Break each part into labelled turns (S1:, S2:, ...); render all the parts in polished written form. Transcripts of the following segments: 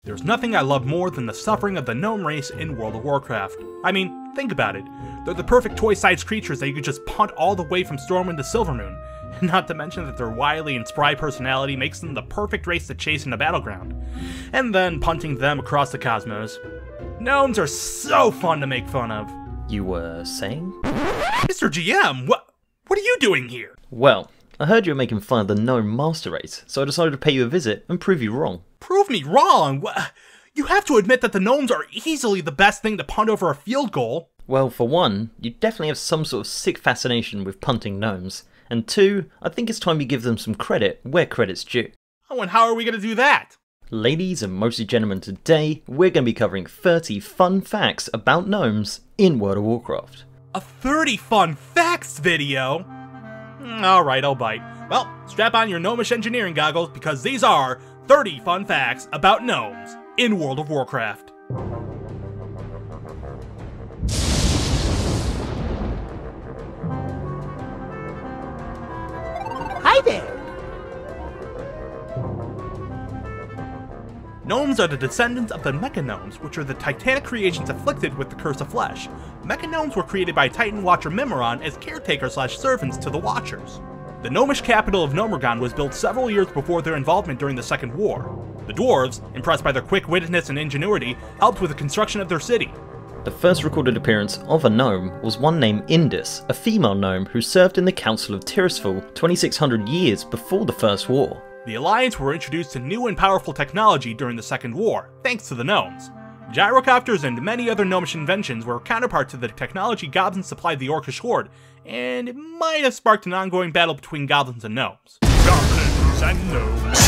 S1: There's nothing I love more than the suffering of the gnome race in World of Warcraft. I mean, think about it. They're the perfect toy-sized creatures that you could just punt all the way from Stormwind to Silvermoon. Not to mention that their wily and spry personality makes them the perfect race to chase in a battleground. And then punting them across the cosmos. Gnomes are so fun to make fun of.
S2: You were saying?
S1: MrGM, what are you doing here?
S2: Well, I heard you were making fun of the gnome master race, so I decided to pay you a visit and prove you wrong.
S1: Prove me wrong? You have to admit that the gnomes are easily the best thing to punt over a field goal.
S2: Well, for one, you definitely have some sort of sick fascination with punting gnomes. And two, I think it's time you give them some credit where credit's due.
S1: Oh, and how are we going to do that?
S2: Ladies and mostly gentlemen, today we're going to be covering 30 fun facts about gnomes in World of Warcraft.
S1: A 30 fun facts video? Alright, I'll bite. Well, strap on your gnomish engineering goggles because these are 30 fun facts about gnomes in World of Warcraft. Hi there! Gnomes are the descendants of the Mecha-Gnomes, which are the titanic creations afflicted with the Curse of Flesh. Mecha-Gnomes were created by Titan Watcher Mimiron as caretakers/servants to the Watchers. The gnomish capital of Gnomergon was built several years before their involvement during the Second War. The dwarves, impressed by their quick-wittedness and ingenuity, helped with the construction of their city.
S2: The first recorded appearance of a gnome was one named Indus, a female gnome who served in the Council of Tirisfal 2600 years before the First War.
S1: The Alliance were introduced to new and powerful technology during the Second War, thanks to the gnomes. Gyrocopters and many other gnomish inventions were counterpart to the technology goblins supplied the Orcish Horde, and it might have sparked an ongoing battle between goblins and gnomes. Goblins and gnomes!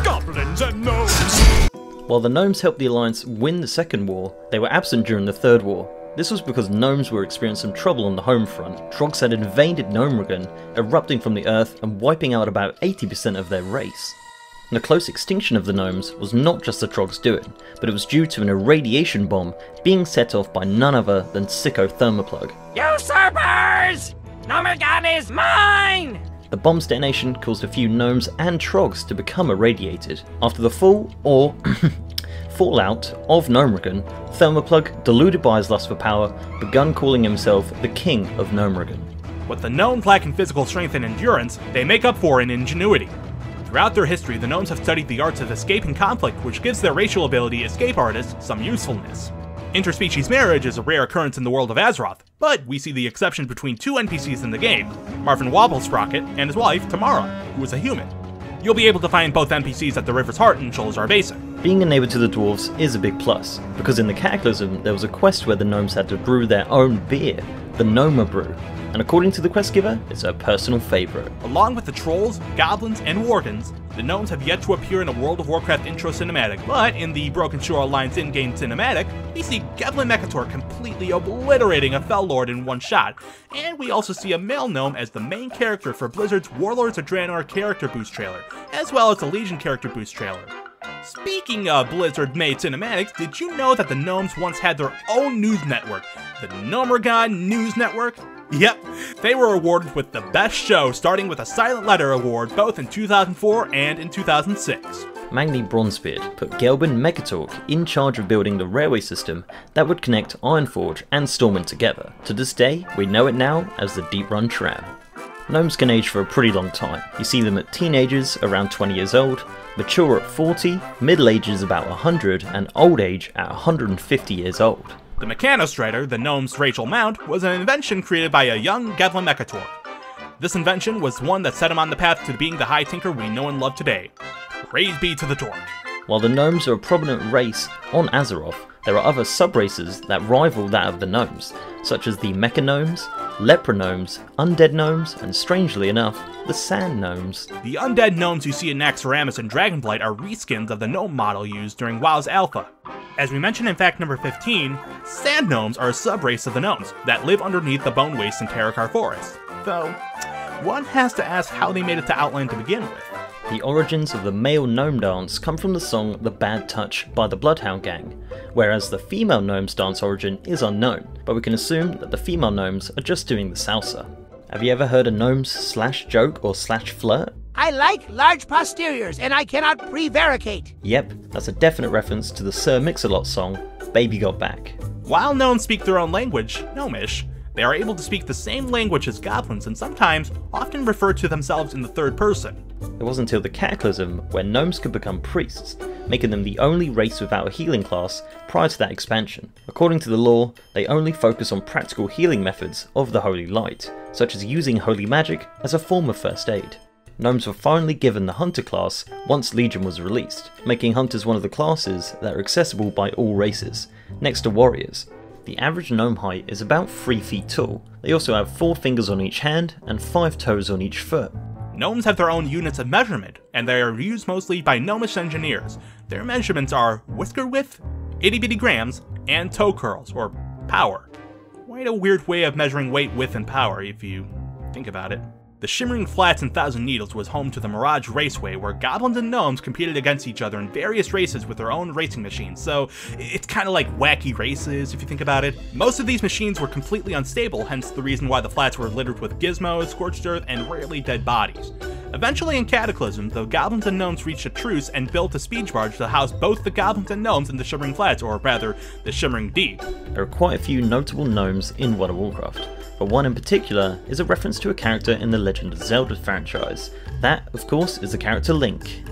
S1: Goblins and gnomes!
S2: While the gnomes helped the Alliance win the Second War, they were absent during the Third War. This was because gnomes were experiencing some trouble on the home front. Trogs had invaded Gnomergon, erupting from the earth and wiping out about 80% of their race. The close extinction of the gnomes was not just the Trogs doing, but it was due to an irradiation bomb being set off by none other than Sicko Thermoplug.
S3: Usurpers! Gnomergon is mine!
S2: The bomb's detonation caused a few gnomes and Trogs to become irradiated. After the fall, or fallout, of Gnomergon, Thermoplug, deluded by his lust for power, begun calling himself the King of Gnomergon.
S1: With the gnomes lacking physical strength and endurance, they make up for in ingenuity. Throughout their history, the gnomes have studied the arts of escape and conflict, which gives their racial ability escape artists some usefulness. Interspecies marriage is a rare occurrence in the world of Azeroth, but we see the exception between two NPCs in the game, Marvin Wobblesprocket and his wife, Tamara, who is a human. You'll be able to find both NPCs at the River's Heart in Sholazar Basin.
S2: Being a neighbour to the dwarves is a big plus, because in the Cataclysm there was a quest where the gnomes had to brew their own beer, the Gnoma Brew, and according to the quest giver, it's her personal favourite.
S1: Along with the trolls, goblins, and worgens, the gnomes have yet to appear in a World of Warcraft intro cinematic, but in the Broken Shore Alliance in-game cinematic, we see Geblan Mekator completely obliterating a Fell Lord in one shot, and we also see a male gnome as the main character for Blizzard's Warlords of Draenor character boost trailer, as well as the Legion character boost trailer. Speaking of Blizzard-made cinematics, did you know that the gnomes once had their own news network, the Gnomergon News Network? Yep, they were awarded with the best show, starting with a Silent Letter Award both in 2004 and in 2006.
S2: Magni Bronzebeard put Gelban Mekatork in charge of building the railway system that would connect Ironforge and Stormwind together. To this day, we know it now as the Deep Run Tram. Gnomes can age for a pretty long time. You see them at teenagers around 20 years old, mature at 40, middle ages about 100, and old age at 150 years old.
S1: The Mechanostrator, the gnome's racial mount, was an invention created by a young Geblan Mekator. This invention was one that set him on the path to being the High Tinker we know and love today. Praise be to the Torque.
S2: While the gnomes are a prominent race on Azeroth, there are other sub-races that rival that of the gnomes, such as the Mecha Gnomes, Lepra Gnomes, Undead Gnomes, and strangely enough, the Sand Gnomes.
S1: The undead gnomes you see in Naxxramas and Dragonblight are reskins of the gnome model used during WoW's alpha. As we mentioned in fact number 15, Sand Gnomes are a sub-race of the gnomes that live underneath the Bone Wastes in Terokkar Forest. Though, one has to ask how they made it to Outland to begin with.
S2: The origins of the male gnome dance come from the song The Bad Touch by the Bloodhound Gang, whereas the female gnome's dance origin is unknown, but we can assume that the female gnomes are just doing the salsa. Have you ever heard a gnome's slash joke or slash flirt?
S4: I like large posteriors, and I cannot prevaricate.
S2: Yep, that's a definite reference to the Sir Mix-a-Lot song, Baby Got Back.
S1: While gnomes speak their own language, Gnomish, they are able to speak the same language as goblins and sometimes often refer to themselves in the third person.
S2: It wasn't until the Cataclysm where gnomes could become priests, making them the only race without a healing class prior to that expansion. According to the lore, they only focus on practical healing methods of the Holy Light, such as using holy magic as a form of first aid. Gnomes were finally given the Hunter class once Legion was released, making Hunters one of the classes that are accessible by all races, next to Warriors. The average gnome height is about 3 feet tall. They also have 4 fingers on each hand and 5 toes on each foot.
S1: Gnomes have their own units of measurement, and they are used mostly by gnomish engineers. Their measurements are whisker width, itty bitty grams, and toe curls, or power. Quite a weird way of measuring weight, width, and power if you think about it. The Shimmering Flats in Thousand Needles was home to the Mirage Raceway, where goblins and gnomes competed against each other in various races with their own racing machines, so it's kinda like wacky races if you think about it. Most of these machines were completely unstable, hence the reason why the flats were littered with gizmos, scorched earth, and rarely dead bodies. Eventually in Cataclysm, the goblins and gnomes reached a truce and built a speed barge to house both the goblins and gnomes in the Shimmering Flats, or rather, the Shimmering Deep.
S2: There are quite a few notable gnomes in World of Warcraft, but one in particular is a reference to a character in the Legend of Zelda franchise. That, of course, is the character Link.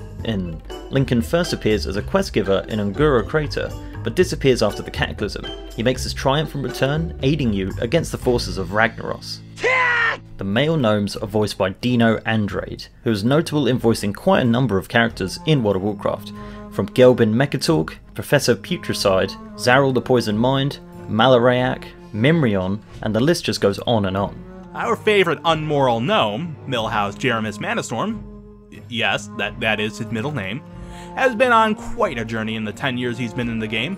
S2: Lincoln first appears as a quest giver in Ungura Crater, but disappears after the Cataclysm. He makes his triumphant return, aiding you against the forces of Ragnaros. The male gnomes are voiced by Dino Andrade, who is notable in voicing quite a number of characters in World of Warcraft, from Gelbin Mechatalk, Professor Putricide, Zarel the Poisoned Mind, Malarayak, Mimrion, and the list just goes on and on.
S1: Our favorite unmoral gnome, Millhouse Jeremis Manastorm, yes, that is his middle name, has been on quite a journey in the 10 years he's been in the game.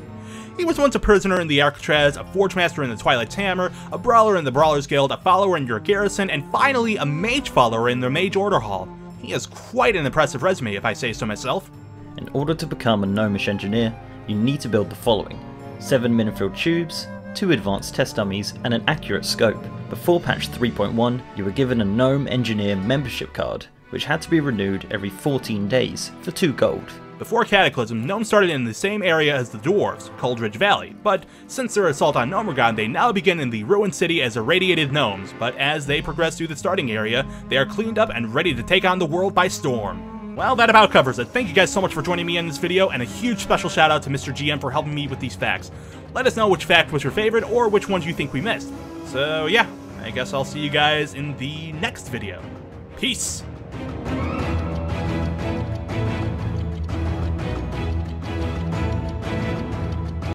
S1: He was once a prisoner in the Alcatraz, a Forge Master in the Twilight's Hammer, a brawler in the Brawlers Guild, a follower in your garrison, and finally a mage follower in the Mage Order Hall. He has quite an impressive resume, if I say so myself.
S2: In order to become a gnomish engineer, you need to build the following: 7 Minifilled tubes, 2 advanced test dummies, and an accurate scope. Before patch 3.1, you were given a Gnome Engineer membership card, which had to be renewed every 14 days for 2 gold.
S1: Before Cataclysm, gnomes started in the same area as the dwarves, Coldridge Valley, but since their assault on Gnomeregan, they now begin in the ruined city as irradiated gnomes, but as they progress through the starting area, they are cleaned up and ready to take on the world by storm. Well, that about covers it. Thank you guys so much for joining me in this video, and a huge special shout out to MrGM for helping me with these facts. Let us know which fact was your favorite, or which ones you think we missed. So yeah, I guess I'll see you guys in the next video. Peace!